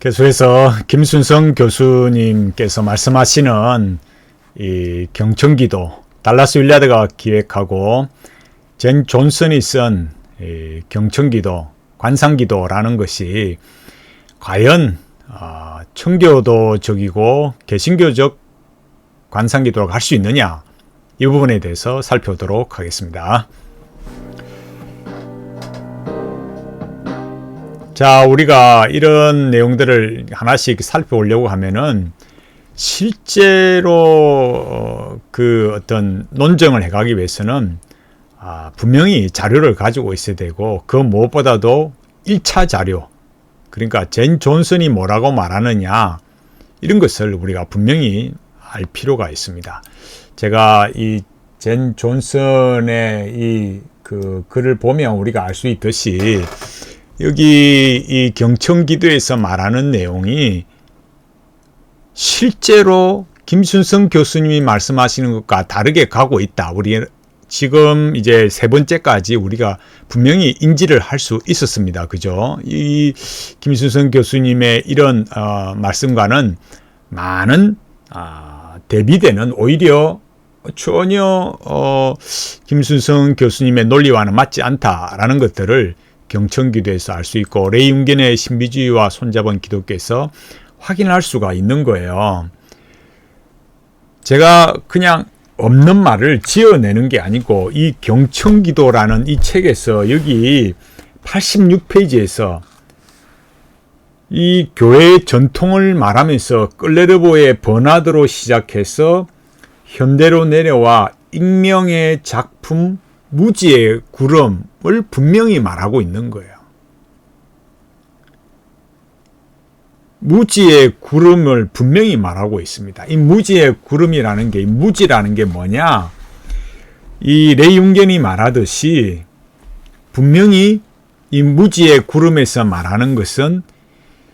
계속해서 김순성 교수님께서 말씀하시는 이 경청기도, 달라스 윌리아드가 기획하고 젠 존슨이 쓴 경청기도, 관상기도라는 것이 과연 청교도적이고 개신교적 관상기도라고 할 수 있느냐, 이 부분에 대해서 살펴보도록 하겠습니다. 자, 우리가 이런 내용들을 하나씩 살펴보려고 하면은 실제로 그 어떤 논증을 해가기 위해서는 분명히 자료를 가지고 있어야 되고, 그 무엇보다도 1차 자료, 그러니까 젠 존슨이 뭐라고 말하느냐, 이런 것을 우리가 분명히 알 필요가 있습니다. 제가 이 젠 존슨의 이 그 글을 보면 우리가 알 수 있듯이 여기 이 경청기도에서 말하는 내용이 실제로 김순성 교수님이 말씀하시는 것과 다르게 가고 있다. 우리 지금 이제 세 번째까지 우리가 분명히 인지를 할 수 있었습니다. 그죠? 이 김순성 교수님의 이런 말씀과는 많은 대비되는, 오히려 전혀 김순성 교수님의 논리와는 맞지 않다라는 것들을 경청기도에서 알 수 있고, 레이 융겐의 신비주의와 손잡은 기독교에서 확인할 수가 있는 거예요. 제가 그냥 없는 말을 지어내는 게 아니고, 이 경청기도라는 이 책에서 여기 86페이지에서 이 교회의 전통을 말하면서 끌레르보의 버나드로 시작해서 현대로 내려와 익명의 작품 무지의 구름을 분명히 말하고 있는 거예요. 무지의 구름을 분명히 말하고 있습니다. 이 무지의 구름이라는 게, 이 무지라는 게 뭐냐? 이 레이 융겐이 말하듯이 분명히 이 무지의 구름에서 말하는 것은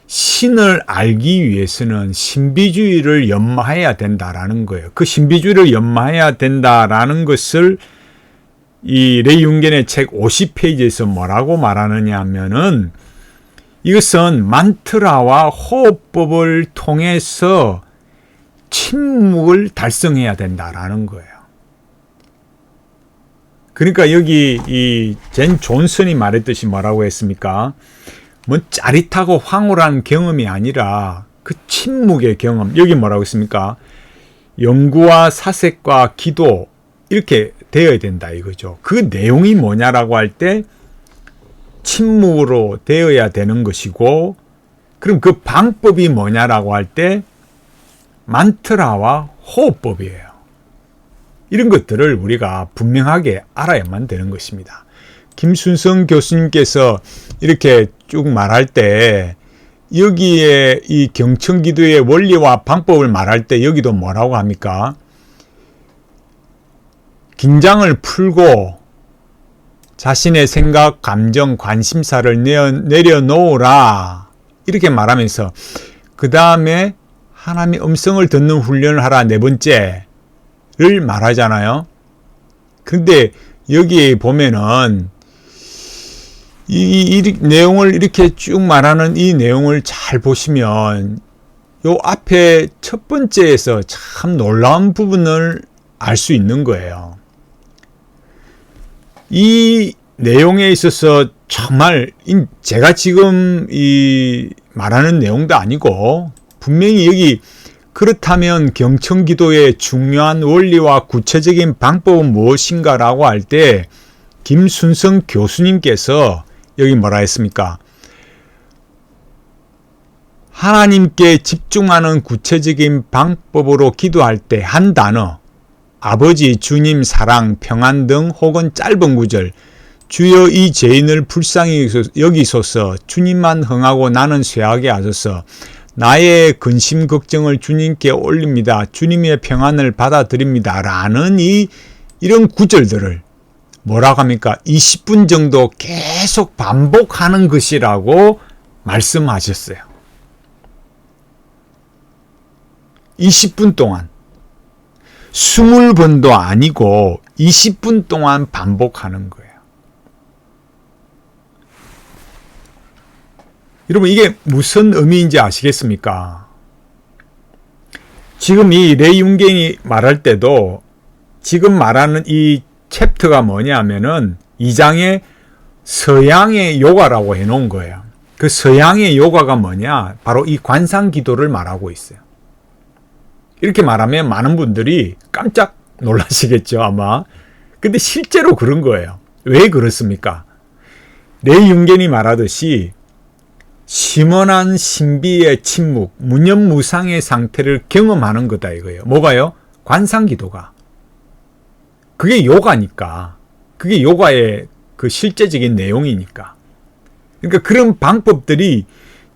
신을 알기 위해서는 신비주의를 연마해야 된다라는 거예요. 그 신비주의를 연마해야 된다라는 것을 이 레이 융겐의 책 50페이지에서 뭐라고 말하느냐 하면은, 이것은 만트라와 호흡법을 통해서 침묵을 달성해야 된다라는 거예요. 그러니까 여기 이 젠 존슨이 말했듯이 뭐라고 했습니까? 뭐 짜릿하고 황홀한 경험이 아니라 그 침묵의 경험, 여기 뭐라고 했습니까? 연구와 사색과 기도, 이렇게 되어야 된다 이거죠. 그 내용이 뭐냐라고 할 때 침묵으로 되어야 되는 것이고, 그럼 그 방법이 뭐냐라고 할 때 만트라와 호흡법이에요. 이런 것들을 우리가 분명하게 알아야만 되는 것입니다. 김순성 교수님께서 이렇게 쭉 말할 때, 여기에 이 경청기도의 원리와 방법을 말할 때 여기도 뭐라고 합니까? 긴장을 풀고 자신의 생각, 감정, 관심사를 내려놓으라, 이렇게 말하면서 그 다음에 하나님의 음성을 듣는 훈련을 하라, 네 번째를 말하잖아요. 근데 여기 보면은 이 내용을 이렇게 쭉 말하는 이 내용을 잘 보시면 요 앞에 첫 번째에서 참 놀라운 부분을 알 수 있는 거예요. 이 내용에 있어서 정말 제가 지금 이 말하는 내용도 아니고, 분명히 여기 그렇다면 경청기도의 중요한 원리와 구체적인 방법은 무엇인가라고 할 때 김순성 교수님께서 여기 뭐라 했습니까? 하나님께 집중하는 구체적인 방법으로 기도할 때 한 단어, 아버지, 주님, 사랑, 평안 등, 혹은 짧은 구절, 주여 이 죄인을 불쌍히 여기소서, 주님만 흥하고 나는 쇠하게 하소서, 나의 근심 걱정을 주님께 올립니다, 주님의 평안을 받아들입니다 라는 이런 구절들을 뭐라고 합니까? 20분 정도 계속 반복하는 것이라고 말씀하셨어요. 20분 동안. 20번도 아니고 20분 동안 반복하는 거예요. 여러분 이게 무슨 의미인지 아시겠습니까? 지금 이 레이윤겐이 말할 때도 지금 말하는 이 챕터가 뭐냐면은 2장에 서양의 요가라고 해놓은 거예요. 그 서양의 요가가 뭐냐? 바로 이 관상기도를 말하고 있어요. 이렇게 말하면 많은 분들이 깜짝 놀라시겠죠, 아마. 근데 실제로 그런 거예요. 왜 그렇습니까? 레이윤겐이 말하듯이 심원한 신비의 침묵, 무념무상의 상태를 경험하는 거다 이거예요. 뭐가요? 관상기도가. 그게 요가니까. 그게 요가의 그 실제적인 내용이니까. 그러니까 그런 방법들이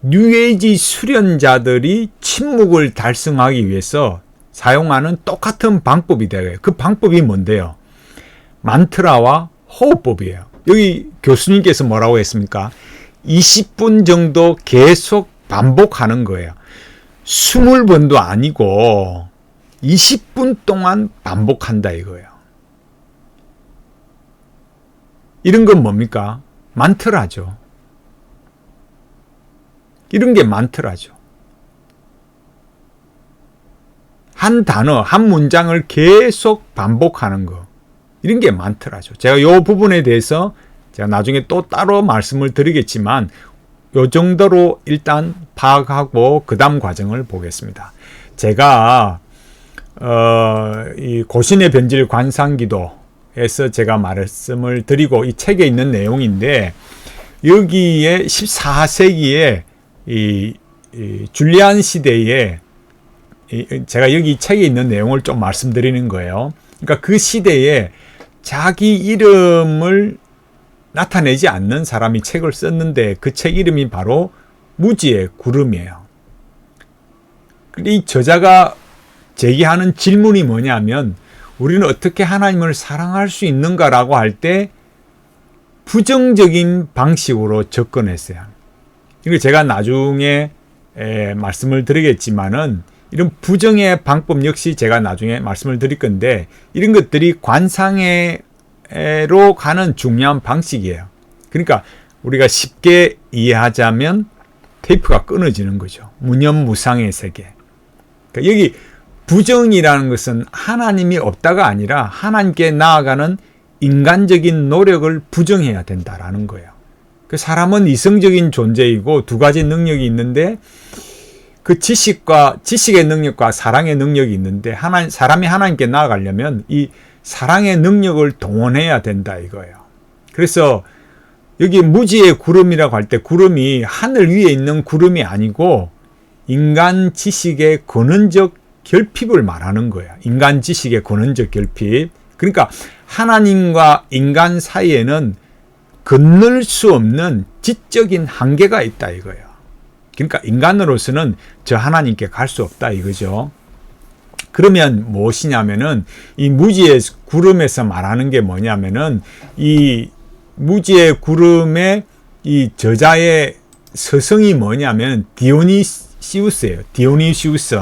뉴에이지 수련자들이 침묵을 달성하기 위해서 사용하는 똑같은 방법이 되어요. 그 방법이 뭔데요? 만트라와 호흡법이에요. 여기 교수님께서 뭐라고 했습니까? 20분 정도 계속 반복하는 거예요. 20번도 아니고 20분 동안 반복한다 이거예요. 이런 건 뭡니까? 만트라죠. 이런 게 만트라죠. 한 단어, 한 문장을 계속 반복하는 거. 이런 게 만트라죠. 제가 이 부분에 대해서 제가 나중에 또 따로 말씀을 드리겠지만 이 정도로 일단 파악하고 그 다음 과정을 보겠습니다. 제가 이 고신의 변질 관상기도에서 제가 말씀을 드리고 이 책에 있는 내용인데 여기에 14세기에 이 줄리안 시대에 제가 여기 책에 있는 내용을 좀 말씀드리는 거예요. 그러니까 그 시대에 자기 이름을 나타내지 않는 사람이 책을 썼는데 그 책 이름이 바로 무지의 구름이에요. 이 저자가 제기하는 질문이 뭐냐면 우리는 어떻게 하나님을 사랑할 수 있는가라고 할 때 부정적인 방식으로 접근했어요. 이거 제가 나중에 말씀을 드리겠지만은 이런 부정의 방법 역시 제가 나중에 말씀을 드릴 건데 이런 것들이 관상으로 가는 중요한 방식이에요. 그러니까 우리가 쉽게 이해하자면 테이프가 끊어지는 거죠. 무념무상의 세계. 그러니까 여기 부정이라는 것은 하나님이 없다가 아니라 하나님께 나아가는 인간적인 노력을 부정해야 된다라는 거예요. 그 사람은 이성적인 존재이고 두 가지 능력이 있는데 그 지식의 능력과 사랑의 능력이 있는데 사람이 하나님께 나아가려면 이 사랑의 능력을 동원해야 된다 이거예요. 그래서 여기 무지의 구름이라고 할 때 구름이 하늘 위에 있는 구름이 아니고 인간 지식의 근원적 결핍을 말하는 거예요. 인간 지식의 근원적 결핍. 그러니까 하나님과 인간 사이에는 건널 수 없는 지적인 한계가 있다 이거예요. 그러니까 인간으로서는 저 하나님께 갈 수 없다 이거죠. 그러면 무엇이냐면은 이 무지의 구름에서 말하는 게 뭐냐면은 이 무지의 구름의 이 저자의 서성이 뭐냐면 디오니시우스예요. 디오니시우스.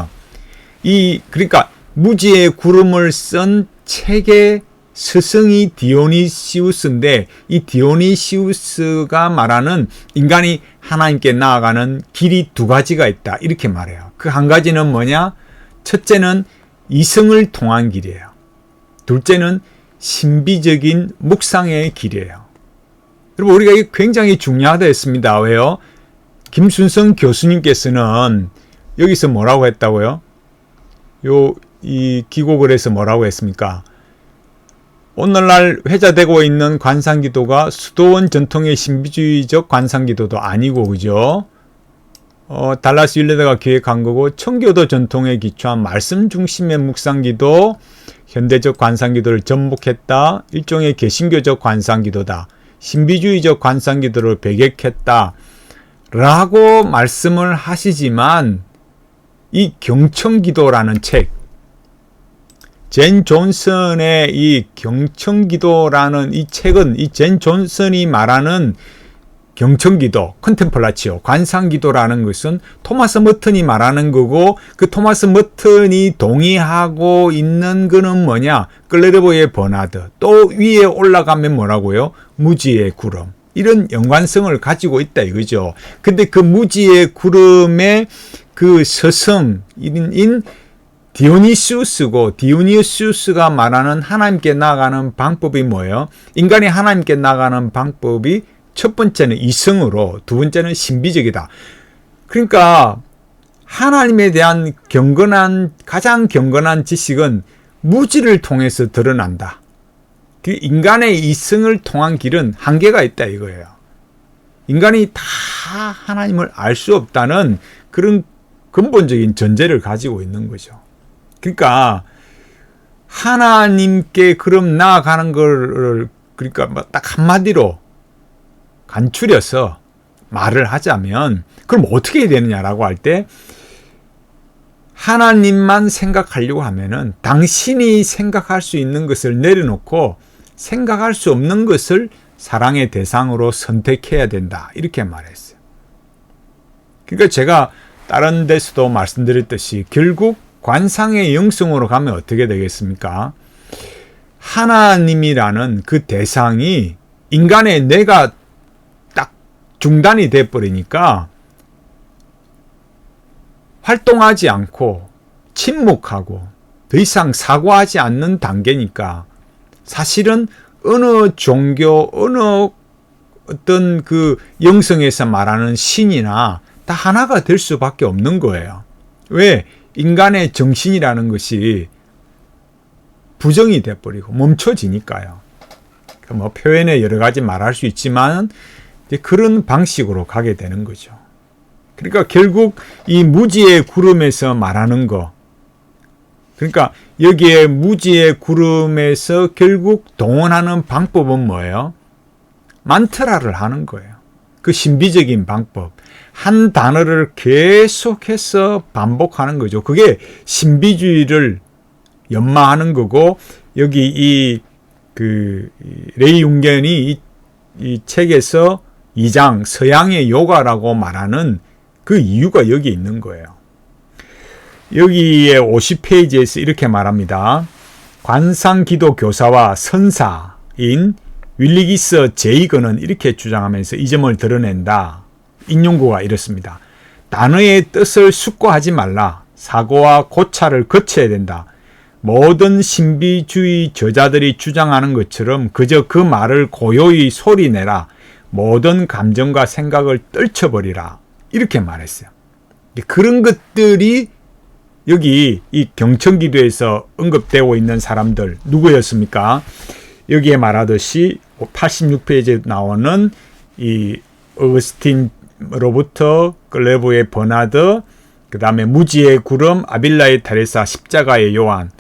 그러니까 무지의 구름을 쓴 책의 스승이 디오니시우스인데 이 디오니시우스가 말하는 인간이 하나님께 나아가는 길이 두 가지가 있다 이렇게 말해요. 그 한 가지는 뭐냐? 첫째는 이성을 통한 길이에요. 둘째는 신비적인 묵상의 길이에요. 여러분 우리가 이게 굉장히 중요하다 했습니다. 왜요? 김순성 교수님께서는 여기서 뭐라고 했다고요? 이 기고글 에서 뭐라고 했습니까? 오늘날 회자되고 있는 관상기도가 수도원 전통의 신비주의적 관상기도도 아니고 그죠? 달라스 윌레드가 기획한 거고 청교도 전통에 기초한 말씀 중심의 묵상기도 현대적 관상기도를 전복했다. 일종의 개신교적 관상기도다. 신비주의적 관상기도를 배격했다. 라고 말씀을 하시지만 이 경청기도라는 책 젠 존슨의 이 경청기도라는 이 책은 이 젠 존슨이 말하는 경청기도, 컨템플라치오, 관상기도라는 것은 토마스 머튼이 말하는 거고 그 토마스 머튼이 동의하고 있는 거는 뭐냐? 클레르보의 버나드. 또 위에 올라가면 뭐라고요? 무지의 구름. 이런 연관성을 가지고 있다 이거죠. 근데 그 무지의 구름의 그 서성인 디오니시우스고, 디오니시우스가 말하는 하나님께 나아가는 방법이 뭐예요? 인간이 하나님께 나아가는 방법이 첫 번째는 이성으로, 두 번째는 신비적이다. 그러니까 하나님에 대한 가장 경건한 지식은 무지를 통해서 드러난다. 그 인간의 이성을 통한 길은 한계가 있다 이거예요. 인간이 다 하나님을 알 수 없다는 그런 근본적인 전제를 가지고 있는 거죠. 그러니까 하나님께 그럼 나아가는 거를, 그러니까 딱 한마디로 간추려서 말을 하자면, 그럼 어떻게 해야 되느냐라고 할 때, 하나님만 생각하려고 하면은 당신이 생각할 수 있는 것을 내려놓고 생각할 수 없는 것을 사랑의 대상으로 선택해야 된다, 이렇게 말했어요. 그러니까 제가 다른 데서도 말씀드렸듯이 결국 관상의 영성으로 가면 어떻게 되겠습니까? 하나님이라는 그 대상이 인간의 뇌가 딱 중단이 돼버리니까 활동하지 않고 침묵하고 더 이상 사고하지 않는 단계니까, 사실은 어느 종교, 어느 어떤 그 영성에서 말하는 신이나 다 하나가 될 수밖에 없는 거예요. 왜? 인간의 정신이라는 것이 부정이 돼버리고 멈춰지니까요. 뭐 표현에 여러 가지 말할 수 있지만 그런 방식으로 가게 되는 거죠. 그러니까 결국 이 무지의 구름에서 말하는 거, 그러니까 여기에 무지의 구름에서 결국 동원하는 방법은 뭐예요? 만트라를 하는 거예요. 그 신비적인 방법. 한 단어를 계속해서 반복하는 거죠. 그게 신비주의를 연마하는 거고, 여기 레이 융겐이 이 책에서 2장 서양의 요가라고 말하는 그 이유가 여기 있는 거예요. 여기에 50페이지에서 이렇게 말합니다. 관상기도 교사와 선사인 윌리기스 제이거는 이렇게 주장하면서 이 점을 드러낸다. 인용구가 이렇습니다. 단어의 뜻을 숙고하지 말라. 사고와 고찰을 거쳐야 된다. 모든 신비주의 저자들이 주장하는 것처럼 그저 그 말을 고요히 소리내라. 모든 감정과 생각을 떨쳐버리라. 이렇게 말했어요. 그런 것들이 여기 이 경천기도에서 언급되고 있는 사람들 누구였습니까? 여기에 말하듯이 86페이지에 나오는 이 어거스틴으로부터 클레보의 버나드, 그 다음에 무지의 구름, 아빌라의 테레사, 십자가의 요한,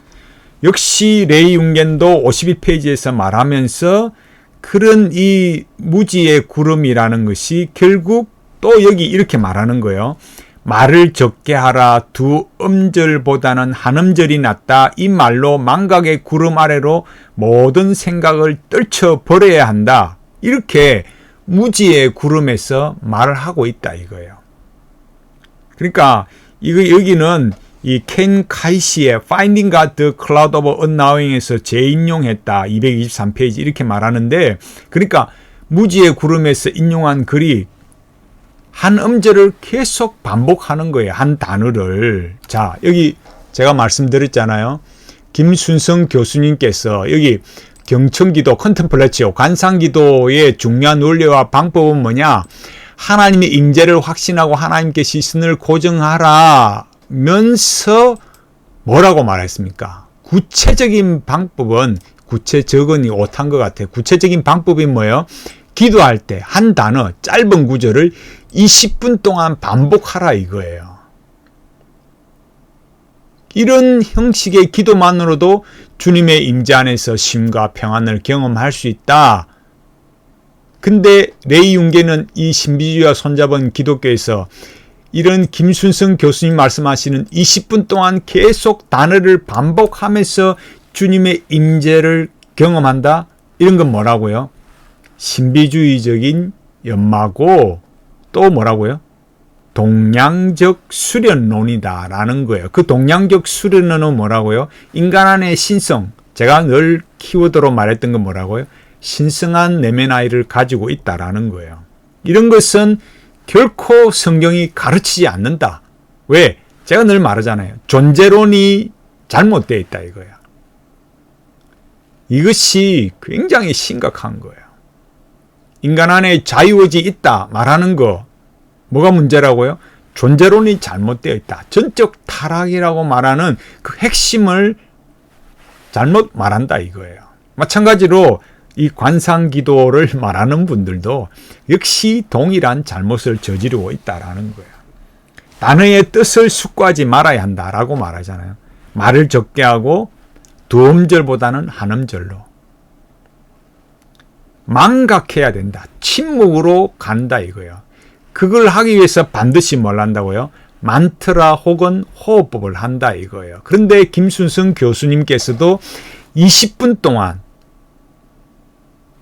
역시 레이 융겐도 51페이지에서 말하면서 그런 이 무지의 구름이라는 것이 결국 또 여기 이렇게 말하는 거예요. 말을 적게 하라. 두 음절보다는 한 음절이 낫다. 이 말로 망각의 구름 아래로 모든 생각을 떨쳐버려야 한다. 이렇게 무지의 구름에서 말을 하고 있다 이거예요. 그러니까 여기는 이 켄 카이시의 Finding God the Cloud of Unknowing에서 재인용했다. 223페이지 이렇게 말하는데, 그러니까 무지의 구름에서 인용한 글이 한 음절을 계속 반복하는 거예요. 한 단어를. 자, 여기 제가 말씀드렸잖아요. 김순성 교수님께서 여기 경천기도 컨템플레치오 관상기도의 중요한 원리와 방법은 뭐냐? 하나님의 임재를 확신하고 하나님께 시선을 고정하라면서 뭐라고 말했습니까? 구체적인 방법은, 구체적은이 오탄 것 같아요. 구체적인 방법이 뭐예요? 기도할 때 한 단어, 짧은 구절을 20분 동안 반복하라 이거예요. 이런 형식의 기도만으로도 주님의 임재 안에서 쉼과 평안을 경험할 수 있다. 근데 레이 융겐은 이 신비주의와 손잡은 기독교에서 이런 김순성 교수님 말씀하시는 20분 동안 계속 단어를 반복하면서 주님의 임재를 경험한다? 이런 건 뭐라고요? 신비주의적인 연마고, 또 뭐라고요? 동양적 수련론이다 라는 거예요. 그 동양적 수련론은 뭐라고요? 인간 안의 신성, 제가 늘 키워드로 말했던 건 뭐라고요? 신성한 내면 아이를 가지고 있다라는 거예요. 이런 것은 결코 성경이 가르치지 않는다. 왜? 제가 늘 말하잖아요. 존재론이 잘못되어 있다 이거야. 이것이 굉장히 심각한 거예요. 인간 안에 자유의지 있다 말하는 거 뭐가 문제라고요? 존재론이 잘못되어 있다. 전적 타락이라고 말하는 그 핵심을 잘못 말한다 이거예요. 마찬가지로 이 관상기도를 말하는 분들도 역시 동일한 잘못을 저지르고 있다라는 거예요. 단어의 뜻을 숙고하지 말아야 한다라고 말하잖아요. 말을 적게 하고 두 음절보다는 한 음절로. 망각해야 된다. 침묵으로 간다 이거예요. 그걸 하기 위해서 반드시 뭘 한다고요? 만트라 혹은 호흡법을 한다 이거예요. 그런데 김순성 교수님께서도 20분 동안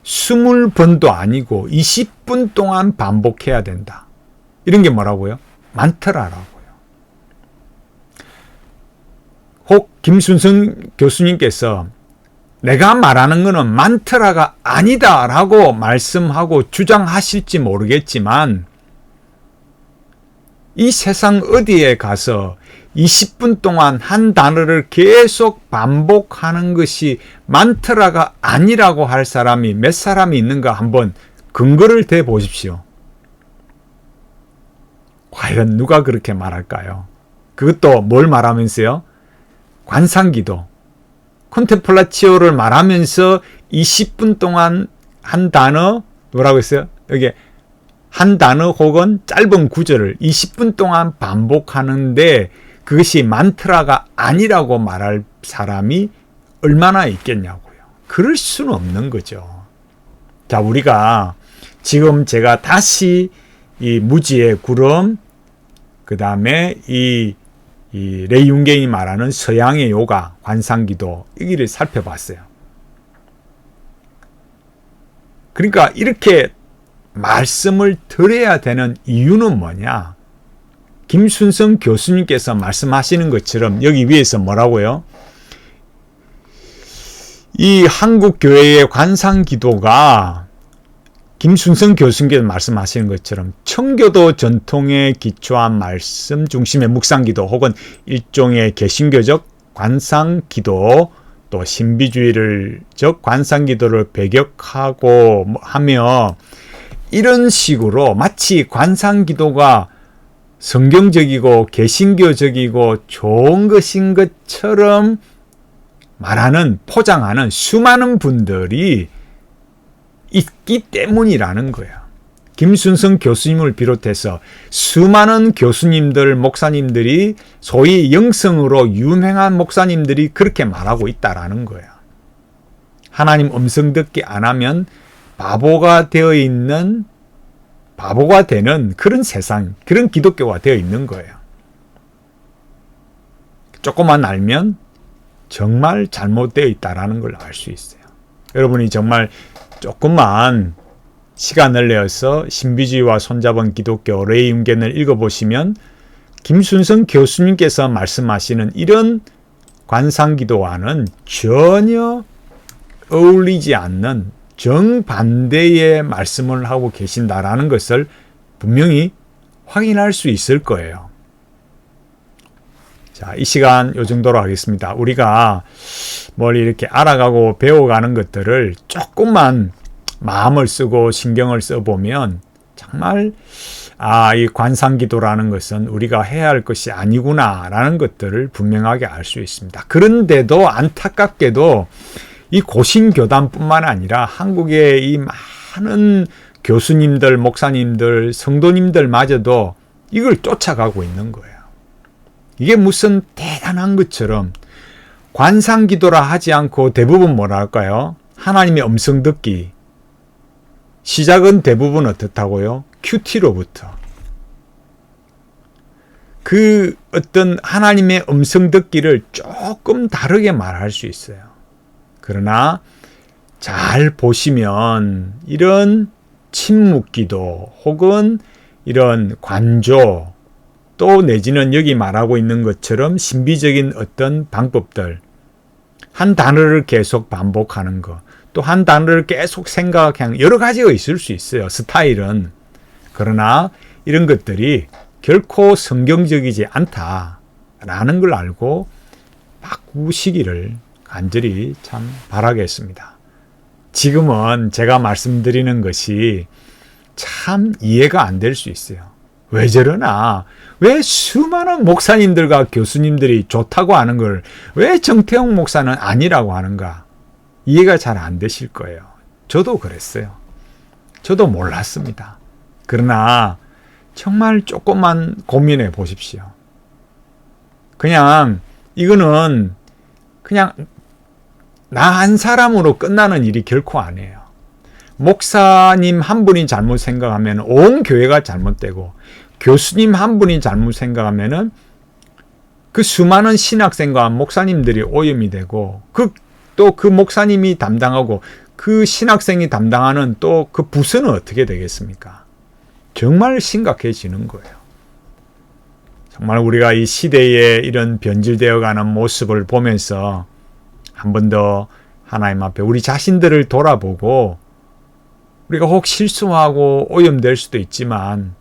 20번도 아니고 20분 동안 반복해야 된다. 이런 게 뭐라고요? 만트라라고요. 혹 김순성 교수님께서 내가 말하는 것은 만트라가 아니다라고 말씀하고 주장하실지 모르겠지만 이 세상 어디에 가서 20분 동안 한 단어를 계속 반복하는 것이 만트라가 아니라고 할 사람이 몇 사람이 있는가 한번 근거를 대 보십시오. 과연 누가 그렇게 말할까요? 그것도 뭘 말하면서요? 관상기도, 콘템플라치오를 말하면서 20분 동안 한 단어, 뭐라고 했어요? 여기 한 단어 혹은 짧은 구절을 20분 동안 반복하는데 그것이 만트라가 아니라고 말할 사람이 얼마나 있겠냐고요. 그럴 수는 없는 거죠. 자, 우리가 지금 제가 다시 이 무지의 구름, 그 다음에 이 레이 융겐이 말하는 서양의 요가, 관상기도, 여기를 살펴봤어요. 그러니까 이렇게 말씀을 드려야 되는 이유는 뭐냐? 김순성 교수님께서 말씀하시는 것처럼 여기 위에서 뭐라고요? 이 한국 교회의 관상기도가 김순성 교수님께서 말씀하시는 것처럼 청교도 전통에 기초한 말씀 중심의 묵상기도 혹은 일종의 개신교적 관상기도 또 신비주의적 관상기도를 배격하고 하며 이런 식으로 마치 관상기도가 성경적이고 개신교적이고 좋은 것인 것처럼 말하는, 포장하는 수많은 분들이 있기 때문이라는 거야. 김순성 교수님을 비롯해서 수많은 교수님들, 목사님들이 소위 영성으로 유명한 목사님들이 그렇게 말하고 있다라는 거야. 하나님 음성 듣기 안 하면 바보가 되는 그런 세상, 그런 기독교가 되어 있는 거예요. 조금만 알면 정말 잘못되어 있다는 걸 알 수 있어요. 여러분이 정말 조금만 시간을 내어서 신비주의와 손잡은 기독교 레이 융겐을 읽어보시면 김순성 교수님께서 말씀하시는 이런 관상기도와는 전혀 어울리지 않는 정반대의 말씀을 하고 계신다라는 것을 분명히 확인할 수 있을 거예요. 자, 이 시간 이 정도로 하겠습니다. 우리가 뭘 이렇게 알아가고 배워가는 것들을 조금만 마음을 쓰고 신경을 써보면 정말 이 관상기도라는 것은 우리가 해야 할 것이 아니구나라는 것들을 분명하게 알 수 있습니다. 그런데도 안타깝게도 이 고신교단뿐만 아니라 한국의 이 많은 교수님들, 목사님들, 성도님들마저도 이걸 쫓아가고 있는 거예요. 이게 무슨 대단한 것처럼 관상기도라 하지 않고 대부분 뭐라 할까요? 하나님의 음성 듣기. 시작은 대부분 어떻다고요? 큐티로부터. 그 어떤 하나님의 음성 듣기를 조금 다르게 말할 수 있어요. 그러나 잘 보시면 이런 침묵기도 혹은 이런 관조 또 내지는 여기 말하고 있는 것처럼 신비적인 어떤 방법들, 한 단어를 계속 반복하는 것, 또 한 단어를 계속 생각하는 여러 가지가 있을 수 있어요. 스타일은. 그러나 이런 것들이 결코 성경적이지 않다라는 걸 알고 바꾸시기를 간절히 참 바라겠습니다. 지금은 제가 말씀드리는 것이 참 이해가 안 될 수 있어요. 왜 저러나? 왜 수많은 목사님들과 교수님들이 좋다고 하는 걸 왜 정태용 목사는 아니라고 하는가? 이해가 잘 안 되실 거예요. 저도 그랬어요. 저도 몰랐습니다. 그러나 정말 조금만 고민해 보십시오. 그냥 이거는 그냥 나 한 사람으로 끝나는 일이 결코 아니에요. 목사님 한 분이 잘못 생각하면 온 교회가 잘못되고 교수님 한 분이 잘못 생각하면은 그 수많은 신학생과 목사님들이 오염이 되고 또 그 목사님이 담당하고 그 신학생이 담당하는 또 그 부서는 어떻게 되겠습니까? 정말 심각해지는 거예요. 정말 우리가 이 시대에 이런 변질되어가는 모습을 보면서 한 번 더 하나님 앞에 우리 자신들을 돌아보고 우리가 혹 실수하고 오염될 수도 있지만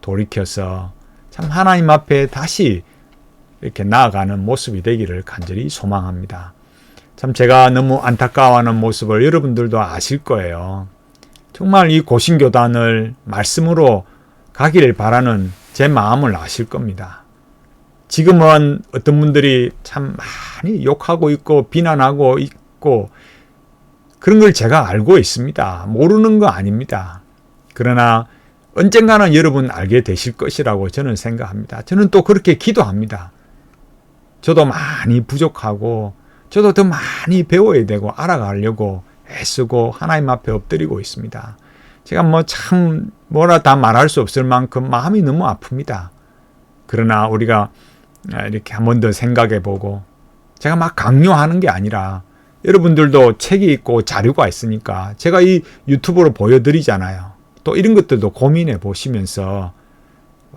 돌이켜서 참 하나님 앞에 다시 이렇게 나아가는 모습이 되기를 간절히 소망합니다. 참 제가 너무 안타까워하는 모습을 여러분들도 아실 거예요. 정말 이 고신교단을 말씀으로 가기를 바라는 제 마음을 아실 겁니다. 지금은 어떤 분들이 참 많이 욕하고 있고 비난하고 있고 그런 걸 제가 알고 있습니다. 모르는 거 아닙니다. 그러나 언젠가는 여러분 알게 되실 것이라고 저는 생각합니다. 저는 또 그렇게 기도합니다. 저도 많이 부족하고 저도 더 많이 배워야 되고 알아가려고 애쓰고 하나님 앞에 엎드리고 있습니다. 제가 참 뭐라 다 말할 수 없을 만큼 마음이 너무 아픕니다. 그러나 우리가 이렇게 한 번 더 생각해 보고 제가 막 강요하는 게 아니라 여러분들도 책이 있고 자료가 있으니까 제가 이 유튜브로 보여드리잖아요. 또 이런 것들도 고민해 보시면서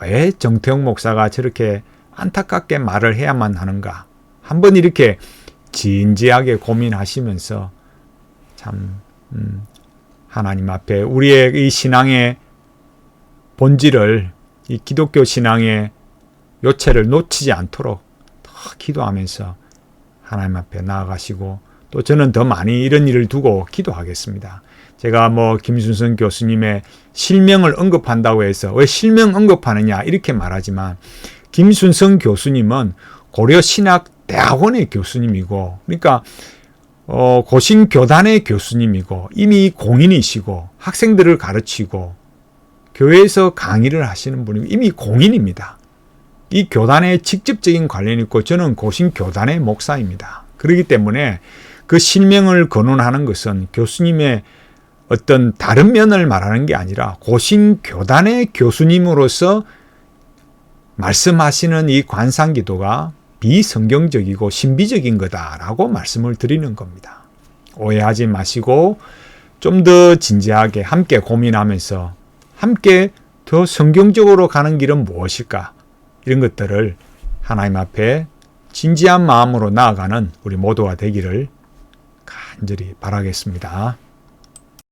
왜 정태용 목사가 저렇게 안타깝게 말을 해야만 하는가 한번 이렇게 진지하게 고민하시면서 참 하나님 앞에 우리의 이 신앙의 본질을 이 기독교 신앙의 요체를 놓치지 않도록 더 기도하면서 하나님 앞에 나아가시고 또 저는 더 많이 이런 일을 두고 기도하겠습니다. 제가 김순성 교수님의 실명을 언급한다고 해서 왜 실명 언급하느냐 이렇게 말하지만 김순성 교수님은 고려신학대학원의 교수님이고 그러니까 고신교단의 교수님이고 이미 공인이시고 학생들을 가르치고 교회에서 강의를 하시는 분이고 이미 공인입니다. 이 교단에 직접적인 관련이 있고 저는 고신교단의 목사입니다. 그렇기 때문에 그 실명을 거론하는 것은 교수님의 어떤 다른 면을 말하는 게 아니라 고신교단의 교수님으로서 말씀하시는 이 관상기도가 비성경적이고 신비적인 거다라고 말씀을 드리는 겁니다. 오해하지 마시고 좀 더 진지하게 함께 고민하면서 함께 더 성경적으로 가는 길은 무엇일까? 이런 것들을 하나님 앞에 진지한 마음으로 나아가는 우리 모두가 되기를 간절히 바라겠습니다.